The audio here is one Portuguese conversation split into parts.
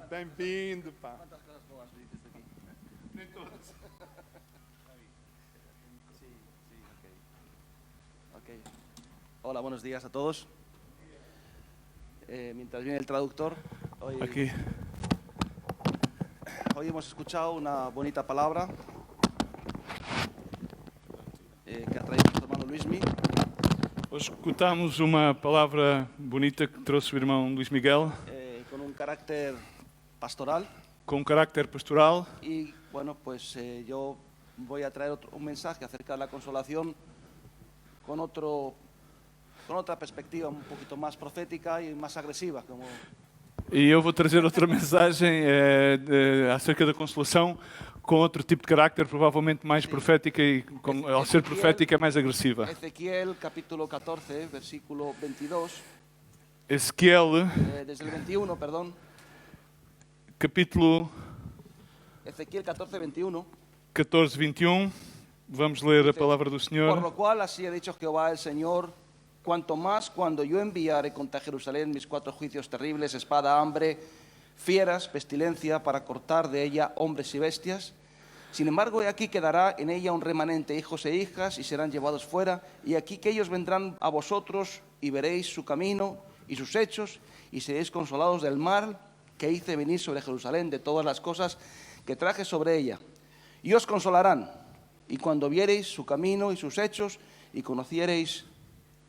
bem-vindo, pá. Quantas coisas boas dices aqui? Nem todas. Sí, ok. Hola, buenos días a todos. Mientras viene el traductor, Aqui. hoy hemos escuchado una bonita palabra que ha traído nuestro hermano Luismi. Hoje escutamos uma palavra bonita que trouxe o irmão Luís Miguel, Con un carácter pastoral. com um carácter pastoral. Y bueno, pues yo voy a traer un mensaje acerca de la consolación con otra perspectiva un poquito más profética y más agresiva. E eu vou trazer outra mensagem acerca da consolação, com outro tipo de carácter, provavelmente mais profética e, ao ser profética, é mais agressiva. Ezequiel capítulo 14, versículo 22. Ezequiel, Desde el 21, perdón. capítulo Ezequiel 14, 21. 14, 21. Vamos ler a palavra do Por Senhor. lo cual así ha dicho Jehová el Señor, cuanto más cuando yo enviare contra Jerusalén mis 4 juicios terribles, espada, hambre, fieras, pestilencia, para cortar de ella hombres y bestias. Sin embargo, he aquí quedará en ella un remanente, hijos e hijas, y serán llevados fuera, y aquí que ellos vendrán a vosotros, y veréis su camino y sus hechos, y seréis consolados del mal que hice venir sobre Jerusalén, de todas las cosas que traje sobre ella. Y os consolarán, y cuando viereis su camino y sus hechos, y conociereis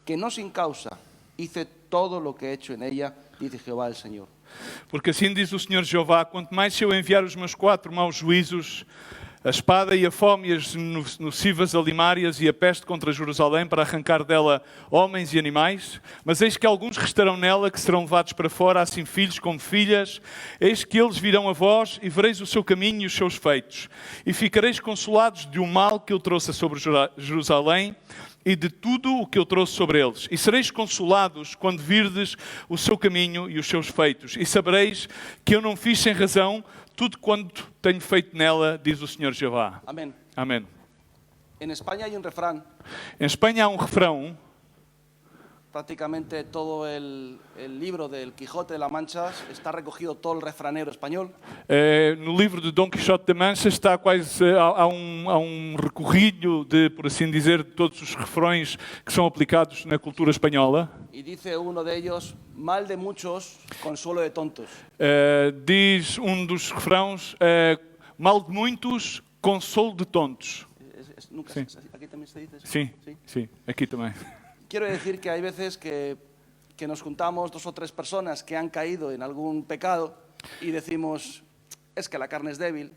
que no sin causa hice todo lo que he hecho en ella, dice Jehová el Señor. Porque assim diz o Senhor Jeová, quanto mais se eu enviar os meus 4 maus juízos, a espada e a fome e as nocivas alimárias e a peste contra Jerusalém para arrancar dela homens e animais, mas eis que alguns restarão nela que serão levados para fora, assim filhos como filhas, eis que eles virão a vós e vereis o seu caminho e os seus feitos, e ficareis consolados de um mal que eu trouxe sobre Jerusalém e de tudo o que eu trouxe sobre eles. E sereis consolados quando virdes o seu caminho e os seus feitos, e sabereis que eu não fiz sem razão tudo quanto tenho feito nela, diz o Senhor Jeová. Amén. Amém. En España hay un refrán, Em Espanha há um refrão, prácticamente todo el libro del Quijote de la Mancha está recogido todo el refranero español. no livro de Dom Quixote da Mancha está quase, há um recorrido de, por assim dizer, de todos os refrões que são aplicados na cultura espanhola. Y dice uno de ellos, mal de muchos, consuelo de tontos. Diz um dos refrãos, mal de muitos, consolo de tontos. Nunca Sí. ¿Aquí también se dice eso? Sim, Sí. sim, aqui também. Quiero decir que hay veces que nos juntamos 2 o 3 personas que han caído en algún pecado y decimos, es que la carne es débil,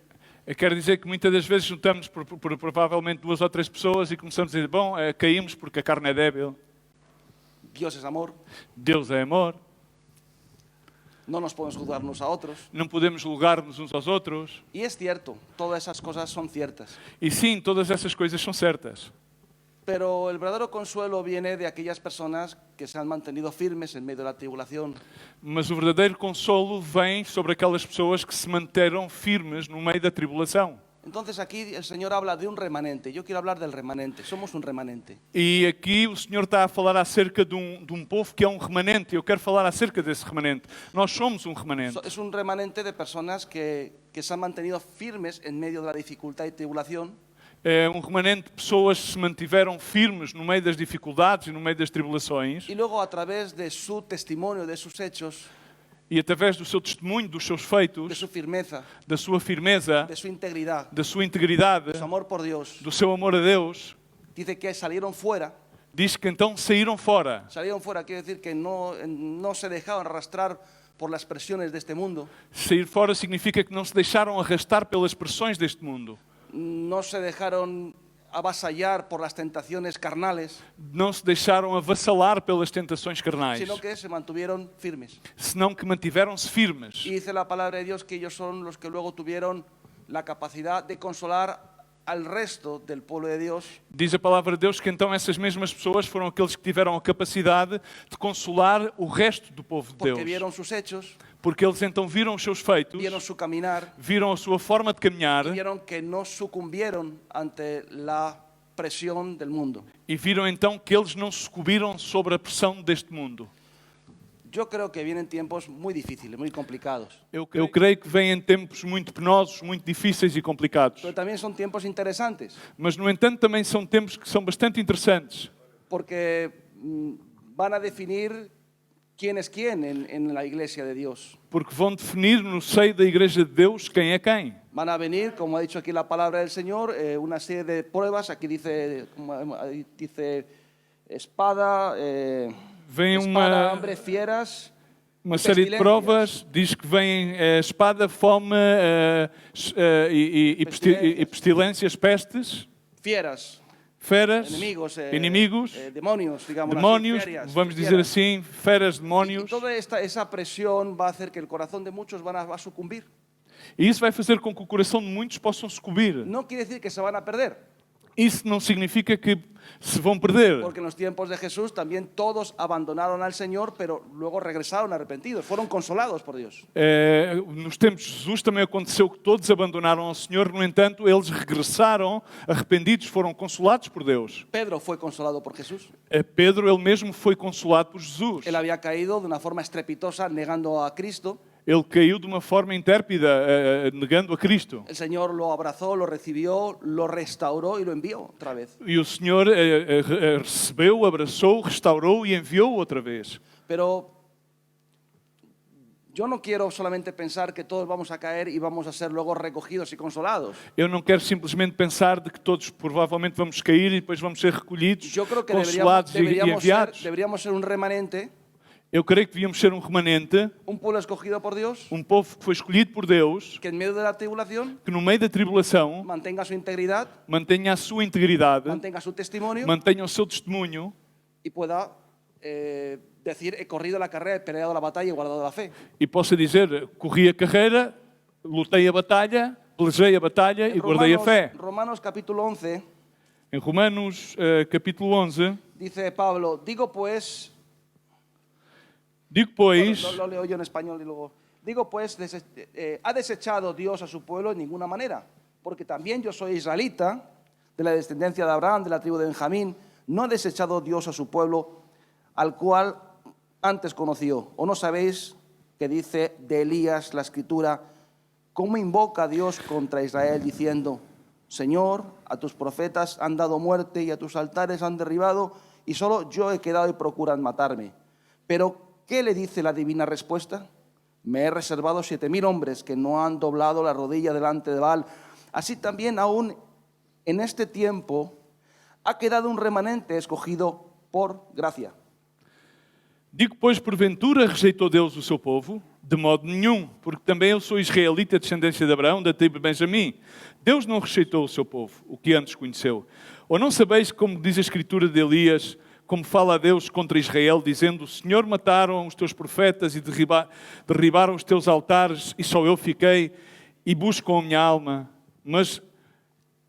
Eu quero dizer que muitas das vezes juntamos por provavelmente 2 ou 3 pessoas e começamos a dizer, bom, caímos porque a carne é débil, Dios es amor, Deus é amor, no nos podemos juzgar unos a otros. não podemos julgar-nos uns aos outros. Y es cierto, todas esas cosas son ciertas. E sim, todas essas coisas são certas. Pero el verdadero consuelo viene de aquellas personas que se han mantenido firmes en medio de la tribulación. Mas o verdadeiro consolo vem sobre aquelas pessoas que se manteram firmes no meio da tribulação. Entonces aquí el Señor habla de un remanente. Yo quiero hablar del remanente. Somos un remanente. E aqui o Senhor está a falar acerca de um povo que é um remanente. Eu quero falar acerca desse remanente. Nós somos um remanente. Es un remanente de personas que se han mantenido firmes en medio de la dificultad y tribulación. É um remanente de pessoas que se mantiveram firmes no meio das dificuldades e no meio das tribulações. Y luego a través de su testimonio, de sus hechos, E através do seu testemunho, dos seus de feitos, su firmeza, da sua firmeza, de su integridad, da sua integridade, de su amor por Dios, do seu amor a Deus, dice que salieron fuera. diz que então saíram fora. Salieron fuera quiere decir que no se dejaron arrastrar por las presiones de este mundo. Sair fora significa que não se deixaram arrastar pelas pressões deste mundo. No se dejaron avasallar por las tentaciones carnales, Não se deixaram avassalar pelas tentações carnais, sino que se mantuvieron firmes. senão que mantiveram-se firmes. Y dice la palabra de Dios que ellos son los que luego tuvieron la capacidad de consolar al resto del pueblo de Dios, Diz a palavra de Deus que então essas mesmas pessoas foram aqueles que tiveram a capacidade de consolar o resto do povo de porque Deus. vieron sus hechos, Porque eles então viram os seus feitos, vieron su caminar, viram a sua forma de caminhar y vieron que no sucumbieron ante la presión del mundo. e viram então que eles não sucumbiram sobre a pressão deste mundo. Yo creo que vienen tiempos muy difíciles, muy complicados. Eu creio que vêm tempos muito penosos, muito difíceis e complicados. Pero también son tiempos interesantes, Mas, no entanto, também são tempos que são bastante interessantes. porque van a definir quién es quién en la iglesia de Dios. Porque vão definir no seio da Igreja de Deus quem é quem. Van a venir, como ha dicho aquí la palabra del Señor, una serie de pruebas. Aquí dice, ahí dice espada, Vem espada, hambre, fieras, uma série de provas, diz que vem espada, fome e pestilências, pestes, fieras, feras, inimigos, demonios, digamos demónios, así, fieras, vamos dizer fieras. assim, feras, Y demónios. toda esa presión va a hacer que el corazón de muchos va a sucumbir. E isso vai fazer com que o coração de muitos possam sucumbir. No quiere decir que se van a perder, Isso não significa que se vão perder. porque en los tiempos de Jesús también todos abandonaron al Señor, pero luego regresaron arrepentidos, fueron consolados por Dios. Nos tempos de Jesus também aconteceu que todos abandonaram ao Senhor, no entanto, eles regressaram arrependidos, foram consolados por Deus. Pedro fue consolado por Jesús. Pedro, ele mesmo, foi consolado por Jesus. Él había caído de una forma estrepitosa negando a Cristo. Ele caiu de uma forma intérpida, negando a Cristo. El Señor lo abrazó, lo recibió, lo restauró y lo envió otra vez. E o Senhor recebeu, abraçou, restaurou e enviou outra vez. Pero yo no quiero solamente pensar que todos vamos a caer y vamos a ser luego recogidos y consolados. Eu não quero simplesmente pensar de que todos provavelmente vamos cair e depois vamos ser recolhidos, Yo creo que consolados e enviados. deberíamos ser un remanente, Eu creio que devíamos ser um remanente, un pueblo escogido por Dios, um povo que foi escolhido por Deus, que en medio de la tribulación que no meio da tribulação mantenga su integridad, mantenha a sua integridade, mantenga su testimonio mantenha o seu testemunho y pueda decir, he corrido la carrera, he peleado la batalla y he guardado la fe. e possa dizer, corri a carreira, lutei a batalha, pelejei a batalha e guardei a fé. Romanos capítulo 11 Em Romanos capítulo 11, dice Pablo, digo pues lo leo yo en español y luego. Digo pues, ¿ha desechado Dios a su pueblo? En ninguna manera. Porque también yo soy israelita, de la descendencia de Abraham, de la tribu de Benjamín. No ha desechado Dios a su pueblo, al cual antes conoció. ¿O no sabéis que dice de Elías la Escritura, cómo invoca a Dios contra Israel diciendo, Señor, a tus profetas han dado muerte y a tus altares han derribado, y solo yo he quedado y procuran matarme? Pero ¿qué le dice la divina respuesta? Me he reservado 7,000 hombres que no han doblado la rodilla delante de Baal. Así también aún en este tiempo ha quedado un remanente escogido por gracia. digo, pois, porventura rejeitou Deus o seu povo? De modo nenhum, porque também eu sou israelita, descendência de Abraão, da tribo de Benjamim. Deus não rejeitou o seu povo, o que antes conheceu. Ou não sabeis, como diz a Escritura de Elias, como fala a Deus contra Israel, dizendo, o Senhor mataram os teus profetas e derribaram os teus altares, e só eu fiquei, e buscam a minha alma. Mas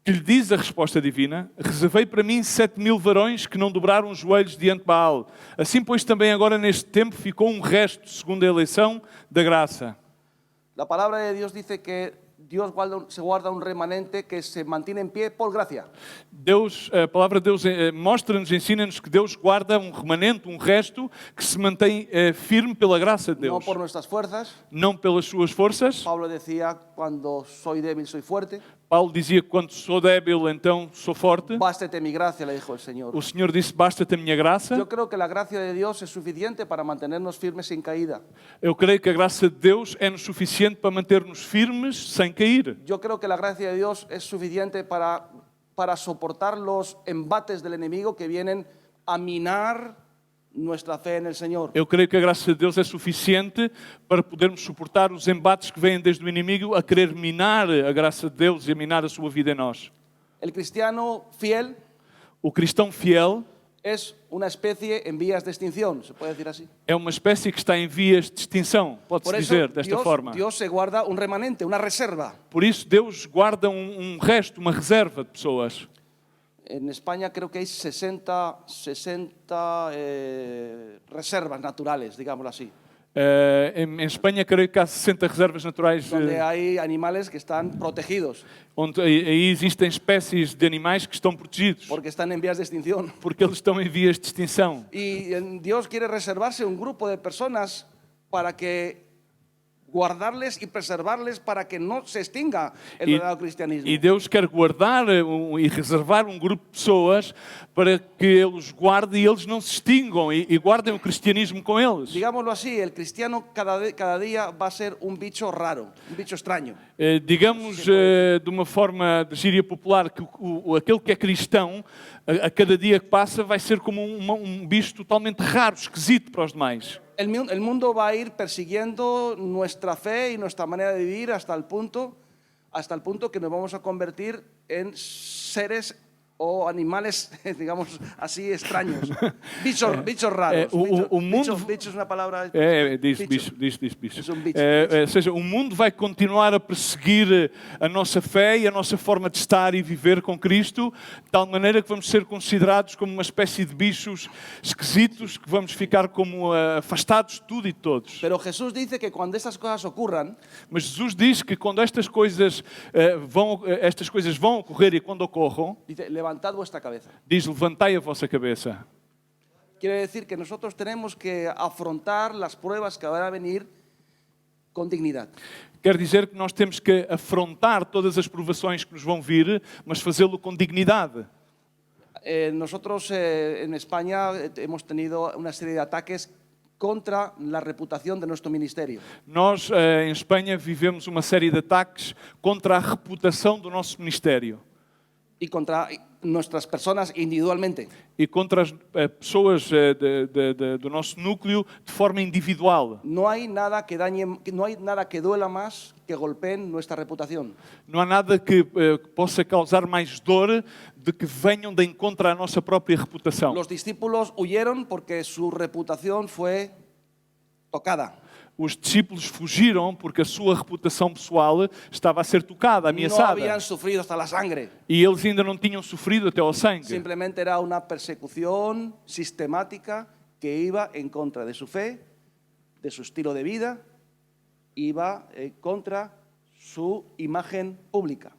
que lhe diz a resposta divina, reservei para mim 7,000 varões que não dobraram os joelhos diante de Baal. Assim, pois, também agora neste tempo ficou um resto, segundo a eleição, da graça. La palabra de Dios dice que Dios se guarda un remanente que se mantiene en pie por gracia. Deus, a palavra de Deus mostra-nos, ensina-nos que Deus guarda um remanente, um resto, que se mantém firme pela graça de No Deus. por nuestras fuerzas. Não pelas suas forças. Pablo decía, cuando soy débil soy fuerte. Paulo dizia que quando sou débil, então sou forte. Bástate mi gracia, le dijo el Señor. O Senhor disse, basta-te a minha graça. Yo creo que la gracia de Dios es suficiente para mantenernos firmes sin caída. Eu creio que a graça de Deus é-nos suficiente para manter-nos firmes sem cair. Yo creo que la gracia de Dios es suficiente para soportar los embates del enemigo que vienen a minar nuestra fe en el Señor. Eu creio que a graça de Deus é suficiente para podermos suportar os embates que vêm desde o inimigo a querer minar a graça de Deus e a minar a sua vida em nós. El cristiano fiel O cristão fiel es una especie en vías de extinción, se puede decir así. é uma espécie que está em vias de extinção, Por pode-se eso dizer desta forma. Dios se guarda un remanente, una reserva. Por isso Deus guarda um resto, uma reserva de pessoas. En España creo que hay 60 reservas naturales, digámoslo así. Em Espanha, creio que há 60 reservas naturais, donde hay animales que están protegidos onde aí existem espécies de animais que estão protegidos, porque están en vías de extinción. porque eles estão em vias de extinção. Y Dios quiere reservarse un grupo de personas para que guardarles y preservarles para que no se extinga el verdadero cristianismo. E Deus quer guardar e reservar um grupo de pessoas para que eles guardem e eles não se extingam e guardem o cristianismo com eles. Digámoslo así, el cristiano cada día va a ser un bicho raro, un bicho extraño. Digamos de uma forma de gíria popular que aquele que é cristão, a cada dia que passa, vai ser como um bicho totalmente raro, esquisito para os demais. El mundo va a ir persiguiendo nuestra fe y nuestra manera de vivir hasta el punto que nos vamos a convertir en seres o animales, digamos así, extraños. Bichos raros. Bicho es una palabra... Diz bicho. É um bicho. Ou seja, o mundo vai continuar a perseguir a nossa fé e a nossa forma de estar e viver com Cristo, de tal maneira que vamos ser considerados como uma espécie de bichos esquisitos, que vamos ficar como afastados de tudo e de todos. Pero Jesús dice que cuando estas cosas ocurran, Mas Jesus diz que quando estas coisas vão ocorrer e quando ocorram, dice, levantad vuestra cabeza. diz, levantai a vossa cabeça. Quiere decir que nosotros tenemos que afrontar las pruebas que van a venir con dignidad. Quer dizer que nós temos que afrontar todas as provações que nos vão vir, mas fazê-lo com dignidade. Nosotros en España hemos tenido una serie de ataques contra la reputación de nuestro ministerio. Nós, em Espanha, vivemos uma série de ataques contra a reputação do nosso ministério Y contra nuestras personas individualmente. e contra as pessoas do nosso núcleo de forma individual. No hay nada que dañe, no hay nada que duela más que golpeen nuestra reputación. Não há nada que possa causar mais dor de que venham de encontro à nossa própria reputação. Los discípulos huyeron porque su reputación fue tocada. Os discípulos fugiram porque a sua reputação pessoal estava a ser tocada, No ameaçada. habían sufrido hasta la sangre. E eles ainda não tinham sofrido até ao sangue. Simplemente era una persecución sistemática que iba en contra de su fe, de su estilo de vida, iba contra su imagen pública.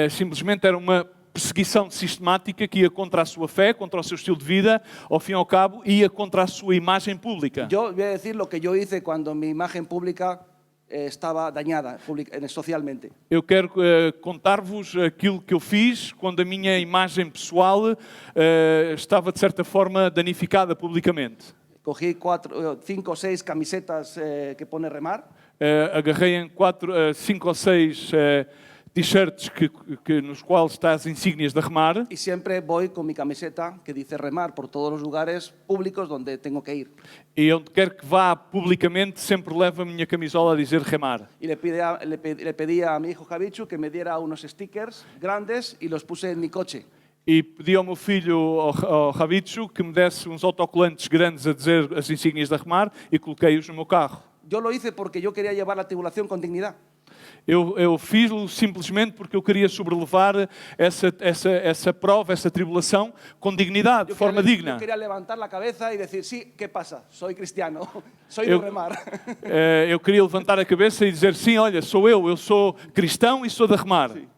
Simplesmente era uma perseguição sistemática que ia contra a sua fé, contra o seu estilo de vida, ao fim e ao cabo, ia contra a sua imagem pública. Yo voy a decir lo que yo hice cuando mi imagen pública estaba dañada socialmente. Eu quero contar-vos aquilo que eu fiz quando a minha imagem pessoal estava, de certa forma, danificada publicamente. Cogí 5 o 6 camisetas que pone remar. Agarrei em 5 ou 6 t-shirts nos quais está as insígnias da Remar. Y siempre voy con mi camiseta que dice remar por todos los lugares públicos donde tengo que ir. E onde quer que vá publicamente, sempre levo a minha camisola a dizer Remar. Y le pedí a mi hijo Javichu que me diera unos stickers grandes y los puse en mi coche. E pedi ao meu filho, ao Javichu, que me desse uns autocolantes grandes a dizer as insígnias da Remar e coloquei-os no meu carro. Yo lo hice porque yo quería llevar la tribulación con dignidad. Eu fiz-lo simplesmente porque eu queria sobrelevar essa prova, essa tribulação, com dignidade, de forma digna. Yo quería levantar la cabeza y decir, sí, ¿qué pasa? Soy cristiano, soy de remar. Eu queria levantar a cabeça e dizer, sim, olha, eu sou cristão e sou de Remar. Sí.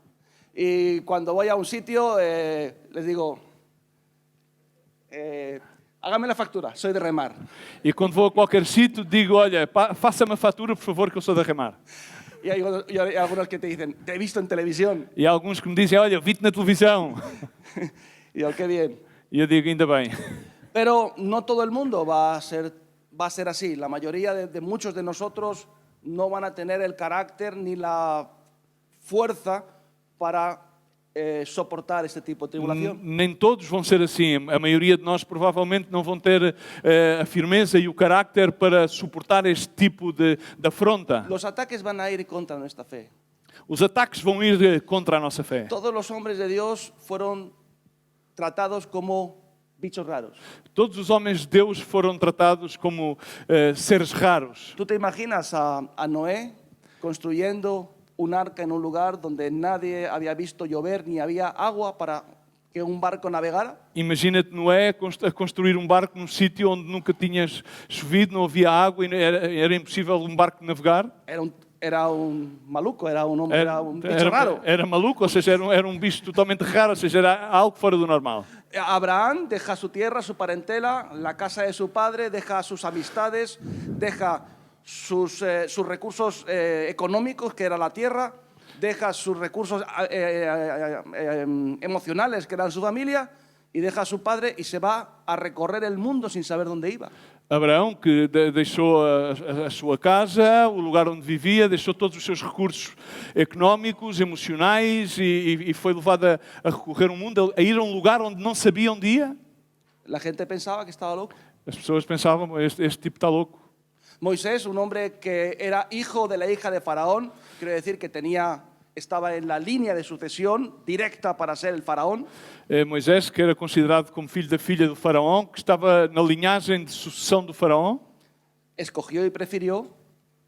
Y cuando voy a un sitio, les digo, hágame la factura, soy de remar. E quando vou a qualquer sítio, digo, olha, faça-me a fatura, por favor, que eu sou de Remar. Y hay algunos que te dicen, te he visto en televisión. E há alguns que me dizem, olha, vi-te na televisão. Y yo, qué bien. E eu digo, ainda bem. Pero no todo el mundo va a ser así. La mayoría de muchos de nosotros no van a tener el carácter ni la fuerza para soportar este tipo de tribulación. Nem todos vão ser assim. A maioria de nós provavelmente não vão ter a firmeza e o carácter para suportar este tipo de afronta. Los ataques van a ir contra nuestra fe. Os ataques vão ir contra a nossa fé. Todos los hombres de Dios fueron tratados como bichos raros. Todos os homens de Deus foram tratados como seres raros. ¿Tú te imaginas a Noé construyendo un arca en un lugar donde nadie había visto llover ni había agua para que un barco navegara. Imagina-te Noé a construir um barco num sítio onde nunca tinhas chovido, não havia água e era impossível um barco navegar. Era un maluco, era un hombre, era un bicho raro. Era maluco, ou seja, era um bicho totalmente raro, ou seja, era algo fora do normal. Abraham deja su tierra, su parentela, la casa de su padre, deja sus amistades, deja sus recursos económicos, que era la tierra, deja sus recursos emocionales, que eran su familia, y deja a su padre y se va a recorrer el mundo sin saber dónde iba. Abraão, que deixou a sua casa, o lugar onde vivia, deixou todos os seus recursos económicos, emocionais e foi levado a recorrer o mundo, a ir a um lugar onde não sabia onde ia. La gente pensaba que estaba loco. As pessoas pensavam, este tipo está louco. Moisés, un hombre que era hijo de la hija de Faraón, quiere decir que estaba en la línea de sucesión directa para ser el faraón. Moisés, que era considerado como filho da filha do faraó, que estava na linhagem de sucessão do faraó, escogió y prefirió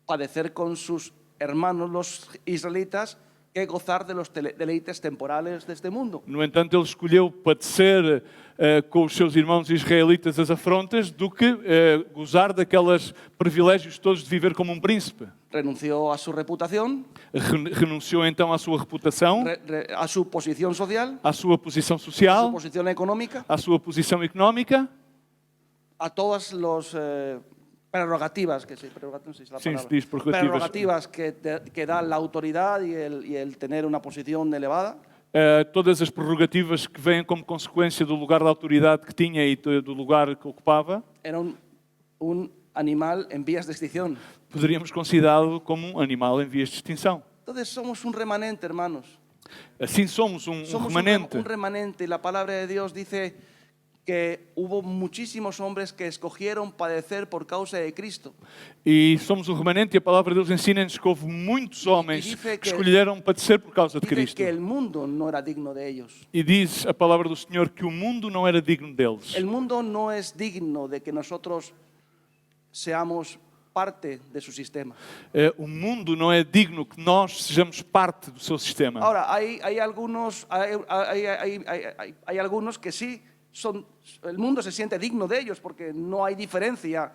padecer con sus hermanos los israelitas que gozar de los deleites temporales de este mundo. No entanto, ele escolheu padecer com os seus irmãos israelitas as afrontas do que gozar daqueles privilégios todos de viver como um príncipe. Renunció a su reputación, Renunciou então à sua reputação, a su posición social, à sua posição a su social, posición económica, à sua posição económica. a todas las prerrogativas, que sí, prerrogativas, no sé si es la Sí, palabra, sí, prerrogativas que da la autoridad y el tener una posición elevada. Todas as prerrogativas que vêm como consequência do lugar de autoridade que tinha e do lugar que ocupava, Era un animal en vías de extinción. poderíamos considerá-lo como um animal em vias de extinção. Entonces somos un remanente, hermanos. Assim somos um Somos remanente. un remanente y la palabra de Dios dice que hubo muchísimos hombres que escogieron padecer por causa de Cristo. E somos um remanente e a palavra de Deus ensina-nos que houve muitos homens dice que que- escolheram padecer por causa de Dice Cristo. que el mundo no era digno de ellos. E diz a palavra do Senhor que o mundo não era digno deles. El mundo no es digno de que nosotros seamos parte de su sistema. O mundo não é digno que nós sejamos parte do seu sistema. Ahora, hay algunos que sí el mundo se siente digno de ellos porque no hay diferencia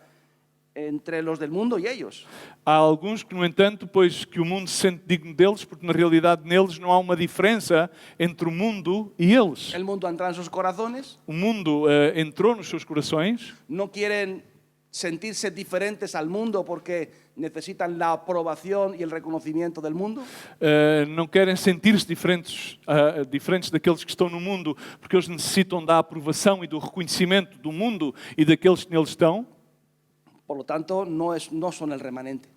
entre los del mundo y ellos. Há alguns que, no entanto, pois que o mundo se sente digno deles, porque na realidade neles não há uma diferença entre o mundo e eles. El mundo entra en sus corazones, O mundo entrou nos seus corações, no quieren sentirse diferentes al mundo porque necesitan la aprobación y el reconocimiento del mundo. não querem sentir-se diferentes daqueles que estão no mundo, porque eles necessitam da aprovação e do reconhecimento do mundo e daqueles que neles estão. Por lo tanto, no son el remanente.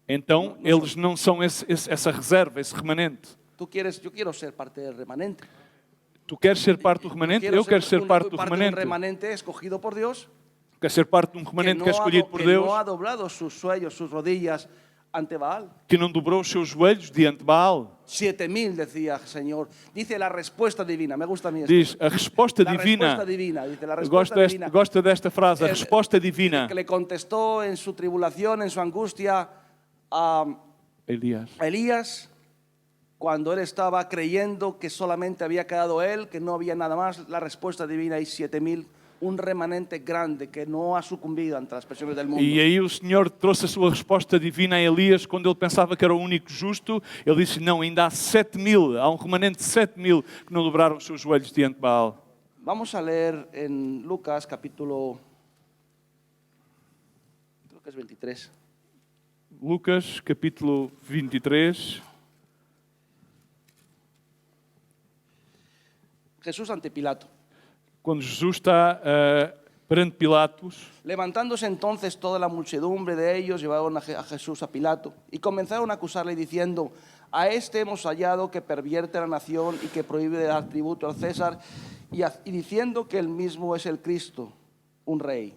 Então, eles não são essa reserva, esse remanente. Yo quiero ser parte del remanente. Tu queres ser parte do remanente? Eu quero ser parte do de un remanente. remanente escogido por Dios, Quero ser parte de um remanente que é escolhido por Deus, no ha doblado sus sueños, sus rodillas ante Baal. que não dobrou os seus joelhos diante de Baal. 7.000 decía el Señor. Dice la respuesta divina. Me gusta a mí esto. Diz, a resposta La divina. respuesta divina. Dice la respuesta divina. Gosta desta frase, a El- resposta divina. Que le contestó en su tribulación, en su angustia a Elias. Elías, cuando él estaba creyendo que solamente había quedado él, que no había nada más. La respuesta divina, hay 7.000, un remanente grande que no ha sucumbido ante las presiones del mundo. E aí o Senhor trouxe a sua resposta divina a Elias quando ele pensava que era o único justo. Ele disse, não, ainda há 7.000, há um remanente de 7.000 que não dobraram os seus joelhos diante de Baal. Vamos a leer en Lucas capítulo, creo que es 23. Lucas, capítulo 23. Jesús ante Pilato. Quando Jesus está perante Pilatos, Levantándose entonces toda la muchedumbre de ellos, llevaron a Jesús a Pilato y comenzaron a acusarle diciendo, a este hemos hallado que pervierte la nación y que prohíbe de dar tributo al César y diciendo que él mismo es el Cristo, un rey.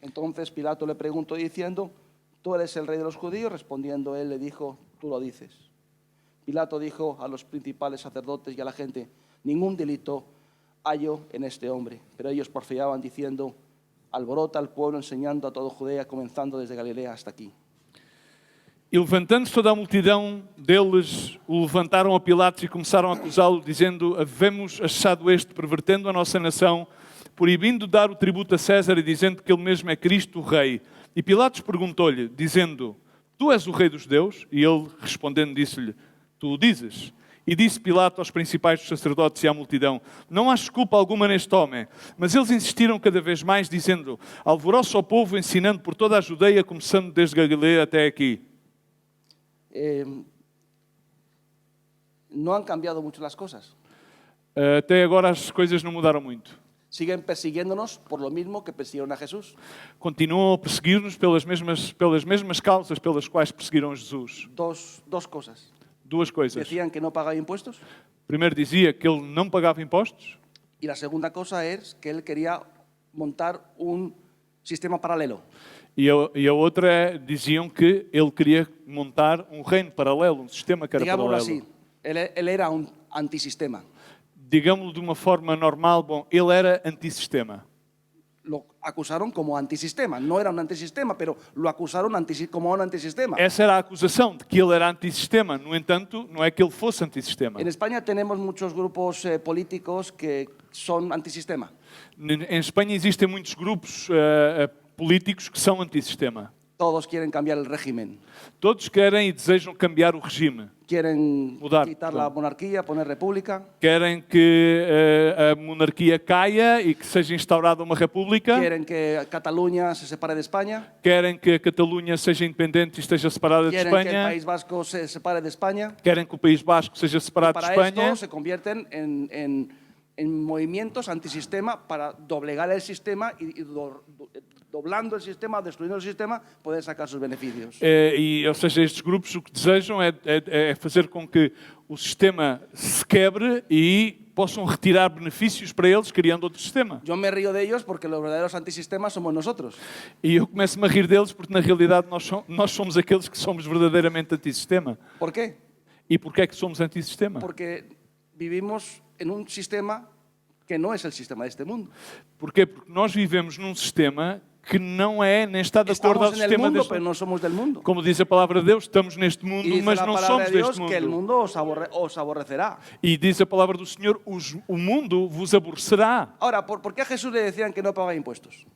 Entonces Pilato le preguntó diciendo, ¿tú eres el rey de los judíos? Respondiendo él le dijo, tú lo dices. Pilato dijo a los principales sacerdotes y a la gente, ningún delito hallo en este hombre. Pero ellos porfiaban diciendo, alborota al pueblo enseñando a todo Judea, comenzando desde Galilea hasta aquí. E levantando-se toda a multidão deles, o levantaram a Pilatos e começaram a acusá-lo, dizendo: havemos achado este, pervertendo a nossa nação, proibindo dar o tributo a César e dizendo que ele mesmo é Cristo, o Rei. E Pilatos perguntou-lhe, dizendo: tu és o Rei dos judeus? E ele, respondendo, disse-lhe: tu o dizes. E disse Pilato aos principais dos sacerdotes e à multidão: não há desculpa alguma neste homem. Mas eles insistiram cada vez mais, dizendo: alvoroça ao povo, ensinando por toda a Judeia, começando desde Galileia até aqui. No han cambiado mucho las cosas. Até agora as coisas não mudaram muito. Siguen persiguiéndonos por lo mismo que persiguieron a Jesús. Continuam a perseguir-nos pelas mesmas causas pelas quais perseguiram Jesus. Dos cosas. Duas coisas. Decían que no pagaba impuestos. Primeiro dizia que ele não pagava impostos. Y la segunda cosa es que él quería montar un sistema paralelo. E a outra é, diziam que ele queria montar um reino paralelo, um sistema que era Digámoslo paralelo. así, él era un antisistema. Digamos-lo de uma forma normal, bom, ele era antissistema. Lo acusaron como antisistema. No era un antisistema, pero lo acusaron como un antisistema. Essa era a acusação, de que ele era antissistema. No entanto, não é que ele fosse antissistema. En España tenemos muchos grupos políticos que son antisistema. Em Espanha existem muitos grupos políticos que são antissistema. Todos quieren cambiar el régimen. Todos querem e desejam cambiar o regime. Quieren Mudar, quitar perdón. la monarquía, poner república. Querem que a monarquia caia e que seja instaurada uma república. Quieren que Cataluña se separe de España. Querem que a Catalunha seja independente e esteja separada de Quieren que el Espanha. País Vasco se separe de España. Querem que o País Basco seja separado de Para Espanha. esto se convierten en movimientos antisistema para doblegar el sistema y doblando el sistema, destruyendo el sistema, poder sacar sus beneficios. Ou seja, estes grupos o que desejam é fazer com que o sistema se quebre e possam retirar benefícios para eles, criando outro sistema. Yo me río de ellos porque los verdaderos antisistemas somos nosotros. E eu começo-me a rir deles porque, na realidade, nós somos aqueles que somos verdadeiramente antissistema. ¿Por qué? E porquê é que somos antissistema? Porque vivimos en un sistema que no es el sistema de este mundo. Porquê? Porque nós vivemos num sistema que não é, nem está de acordo ao Estamos en el sistema mundo, deste pero no somos del mundo. Como diz a palavra de Deus, estamos neste mundo, Y dice mas la não palabra somos de Dios deste que el mundo. mundo os aborrecerá. E diz a palavra do Senhor, o mundo vos aborrecerá. Ahora, ¿por qué a Jesús le decían que no pagaba impuestos?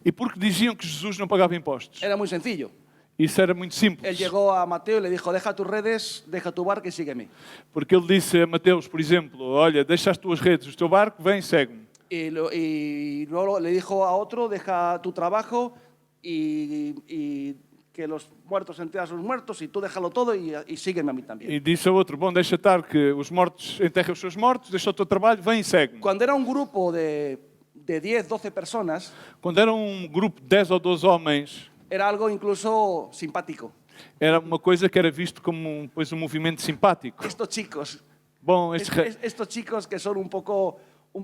E porque diziam que Jesus não pagava impostos. Era muy sencillo. Isso era muito Él simples. llegó a Mateo y le dijo, deja tus redes, deja tu barca y sígueme. Porque ele disse a Mateus, por exemplo, olha, deixa as tuas redes, o teu barco, vem, segue-me. Y luego le dijo a otro, deja tu trabajo y que los muertos enterren a sus muertos y tú déjalo todo y sígueme a mí también. E disse a outro, bom, deixa estar que os mortos enterrem os seus mortos, deixa o teu trabalho, vem e segue-me. Cuando era un grupo de 10, 12 personas, Quando era um grupo de 10 ou 12 homens, era algo incluso simpático. era uma coisa que era visto como um movimento simpático. Estos chicos, Bom, estos chicos que son un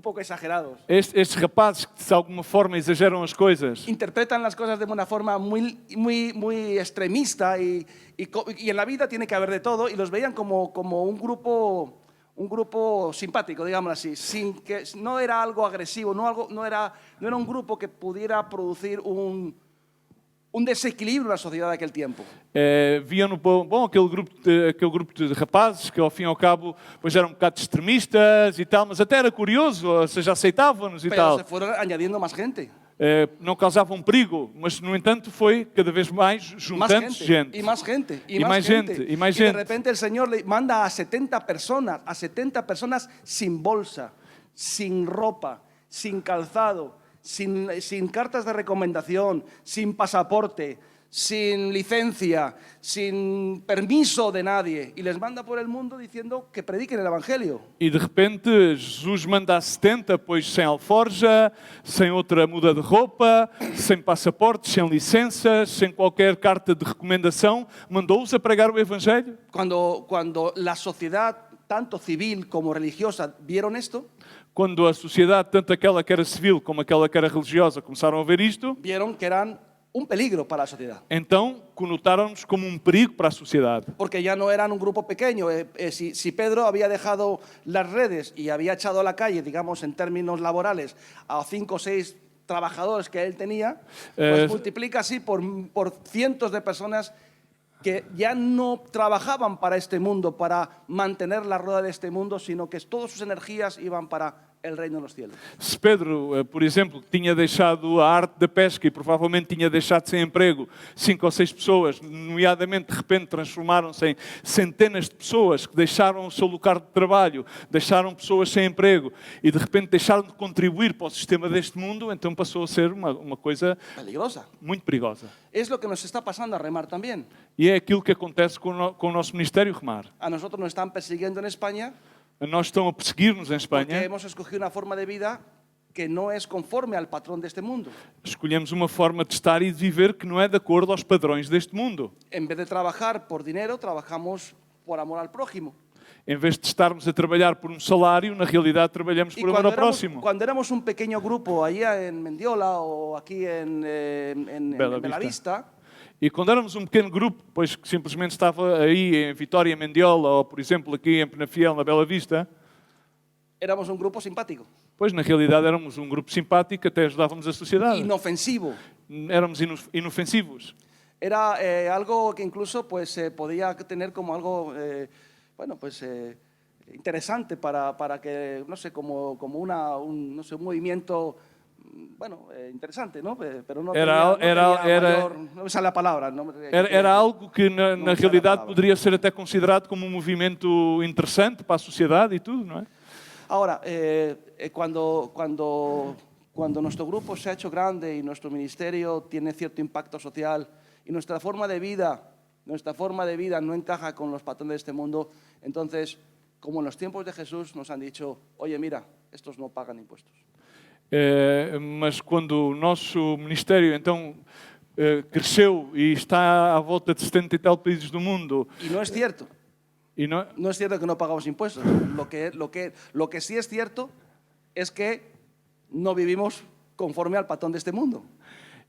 poco exagerados, estes rapazes que de alguma forma exageram as coisas, interpretan las cosas de una forma muy extremista y en la vida tiene que haber de todo y los veían como un grupo simpático, digámoslo así, sin que no era algo agresivo, no era un grupo que pudiera producir un desequilibrio en la sociedad de aquel tiempo. viam no bom aquele grupo de rapazes que ao fim e ao cabo pois eram um bocado extremistas e tal, mas até era curioso, ou seja, aceitavam-nos e Pero tal. se fueron añadiendo más gente. Não causavam perigo, mas no entanto foi cada vez mais Más juntando-se gente, gente. y más gente, y, Y más más gente. gente, y más Y de gente. repente el Señor le manda a 70 personas sin bolsa, sin ropa, sin calzado, sin cartas de recomendación, sin pasaporte, sin licencia, sin permiso de nadie. Y les manda por el mundo diciendo que prediquen el Evangelio. E de repente Jesus manda a 70, pois sem alforja, sem outra muda de roupa, sem passaportes, sem licenças, sem qualquer carta de recomendação, mandou-os a pregar o Evangelho. Cuando la sociedad, tanto civil como religiosa, vieron esto, Quando a sociedade, tanto aquela que era civil como aquela que era religiosa, começaram a ver isto, vieron que eran un peligro para la sociedad. então conotaram-nos como um perigo para a sociedade. Porque ya no eran un grupo pequeño. Si Pedro había dejado las redes y había echado a la calle, digamos en términos laborales, a 5 o 6 trabajadores que él tenía, pues multiplica así por cientos de personas que ya no trabajaban para este mundo, para mantener la rueda de este mundo, sino que todas sus energías iban para el reino de los cielos. Se Pedro, por exemplo, tinha deixado a arte da pesca e provavelmente tinha deixado sem emprego 5 ou 6 pessoas, nomeadamente, de repente, transformaram-se em centenas de pessoas que deixaram o seu lugar de trabalho, deixaram pessoas sem emprego e, de repente, deixaram de contribuir para o sistema deste mundo, então passou a ser uma coisa Peligrosa. muito perigosa. Es lo que nos está pasando a Remar también. E é aquilo que acontece com o nosso Ministério Remar. A nosotros nos están persiguiendo en España Nós estão a perseguir-nos em porque Espanha. hemos escogido una forma de vida que no es conforme al patrón de este mundo. Escolhemos uma forma de estar e de viver que não é de acordo aos padrões deste mundo. En vez de trabajar por dinero, trabajamos por amor al prójimo. Em vez de estarmos a trabalhar por um salário, na realidade trabalhamos Y por amor ao próximo. cuando éramos un pequeño grupo allá en Mendiola o aquí en Bela Bellavista, E quando éramos um pequeno grupo, pois que simplesmente estava aí em Vitória, Mendiola, ou por exemplo aqui em Penafiel, na Bela Vista, éramos un grupo simpático, pois na realidade éramos um grupo simpático, até ajudávamos a sociedade. inofensivo. Éramos inofensivos. Era algo que incluso pues podía tener como algo, bueno, pues interesante para que, no sé, como un movimiento, bueno, interesante, ¿no? Pero no no me sale la palabra. No, Era algo que na me sale a realidade palavra. poderia ser até considerado como um movimento interessante para a sociedade e tudo, não é? Ahora, cuando nuestro grupo se ha hecho grande y nuestro ministerio tiene cierto impacto social y nuestra forma de vida no encaja con los patrones de este mundo, entonces, como en los tiempos de Jesús, nos han dicho, oye, mira, estos no pagan impuestos. Mas quando o nosso ministério então cresceu e está à volta de 70 e tal países do mundo, Y no es cierto. e não, No es cierto que no pagamos impuestos. Lo que sí es cierto es que no vivimos conforme al patrón de este mundo.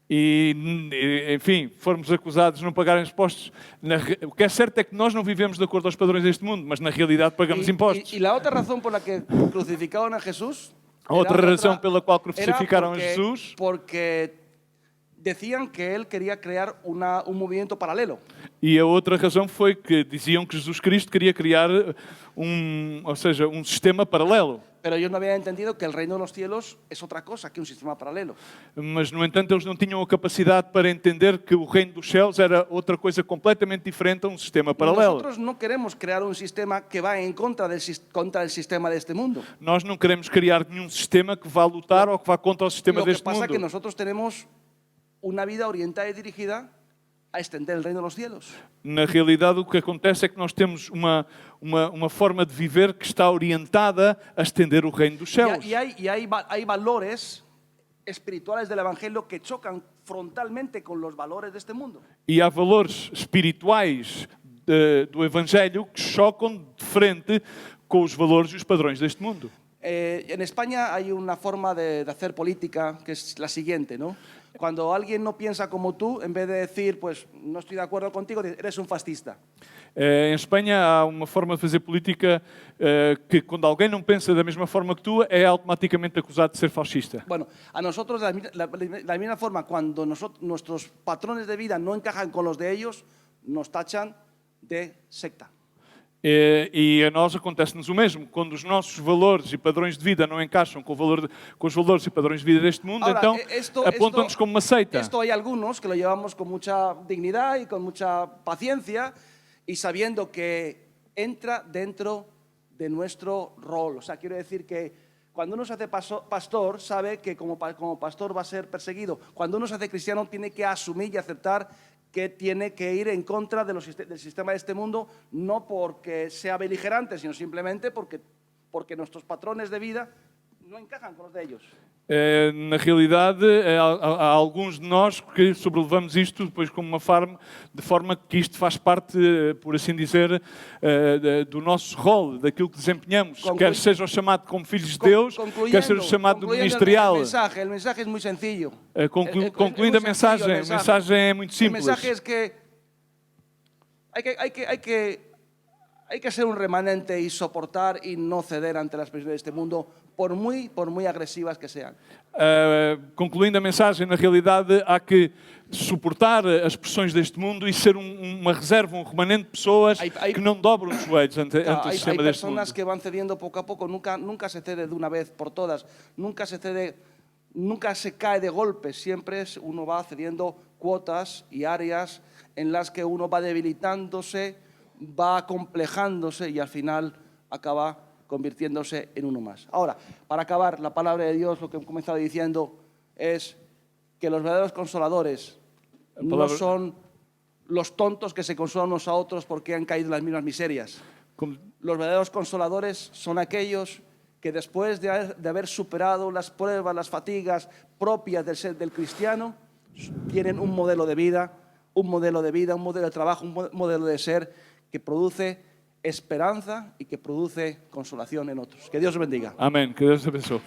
enfim, formos acusados de não pagar impostos. O que é certo é que nós não vivemos de acordo aos padrões deste mundo, mas na realidade pagamos impostos. Y la otra razón por la que crucificaron a Jesús A outra era razão pela qual era crucificaram a Jesus porque decían que él quería crear un movimiento paralelo. e a outra razão foi que diziam que Jesus Cristo queria criar ou seja, um sistema paralelo. Pero ellos no habían entendido que el reino de los cielos es otra cosa que un sistema paralelo. Mas, no entanto, eles não tinham a capacidade para entender que o reino dos céus era outra coisa completamente diferente a um sistema paralelo. Nosotros no queremos crear un sistema que va en contra del sistema de este mundo. Nós não queremos criar nenhum sistema que vá lutar ou que vá contra o sistema Lo que deste pasa es que mundo. nosotros tenemos una vida orientada y dirigida a extender el reino de los cielos. Na realidade, o que acontece é que nós temos uma forma de viver que está orientada a estender o reino dos céus. Y hay valores espirituales del Evangelio que chocan frontalmente con los valores de este mundo. E há valores espirituais do Evangelho que chocam de frente com os valores e os padrões deste mundo. En España hay una forma de hacer política que es la siguiente, ¿no? Cuando alguien no piensa como tú, en vez de decir, pues no estoy de acuerdo contigo, eres un fascista. Em Espanha há uma forma de fazer política que quando alguém não pensa da mesma forma que tu, é automaticamente acusado de ser fascista. Bueno, a nosotros la misma forma, cuando nuestros patrones de vida no encajan con los de ellos, nos tachan de secta. E a nós acontece-nos o mesmo. Quando os nossos valores e padrões de vida não encaixam com os valores e padrões de vida deste mundo, Ahora, então apontam-nos como uma seita. Esto hay algunos que lo llevamos con mucha dignidad y con mucha paciencia y sabiendo que entra dentro de nuestro rol. O sea, quiero decir que cuando uno se hace pastor, sabe que como pastor va a ser perseguido. Cuando uno se hace cristiano, tiene que asumir y aceptar que tiene que ir en contra del sistema de este mundo, no porque sea beligerante, sino simplemente porque nuestros patrones de vida no encajan con los de ellos. Na realidade, há alguns de nós que sobrelevamos isto depois como de forma que isto faz parte, por assim dizer, do nosso rol, daquilo que desempenhamos. Quer seja o chamado como filhos de Deus, quer seja o chamado do ministerial. El mensaje es muy sencillo. Concluindo a mensagem é muito El simples. mensaje es que hay que Hay que ser un remanente y soportar y no ceder ante las presiones de este mundo, por muy agresivas que sean. Concluindo a mensagem, na realidade há que suportar as pressões deste mundo e ser uma reserva, um remanente de pessoas que não dobram os joelhos ante o Hay sistema deste mundo. personas que van cediendo poco a poco, nunca se cede de una vez por todas, nunca se cae de golpe, siempre uno va cediendo cuotas y áreas en las que uno va debilitándose, va acomplejándose y al final acaba convirtiéndose en uno más. Ahora, para acabar, la palabra de Dios, lo que he comenzado diciendo, es que los verdaderos consoladores no son los tontos que se consuelan unos a otros porque han caído en las mismas miserias. Los verdaderos consoladores son aquellos que después de haber superado las pruebas, las fatigas propias del cristiano, tienen un modelo de vida, un modelo de trabajo, un modelo de ser que produce esperanza y que produce consolación en otros. Que Dios os bendiga. Amém. Que Deus te abençoe.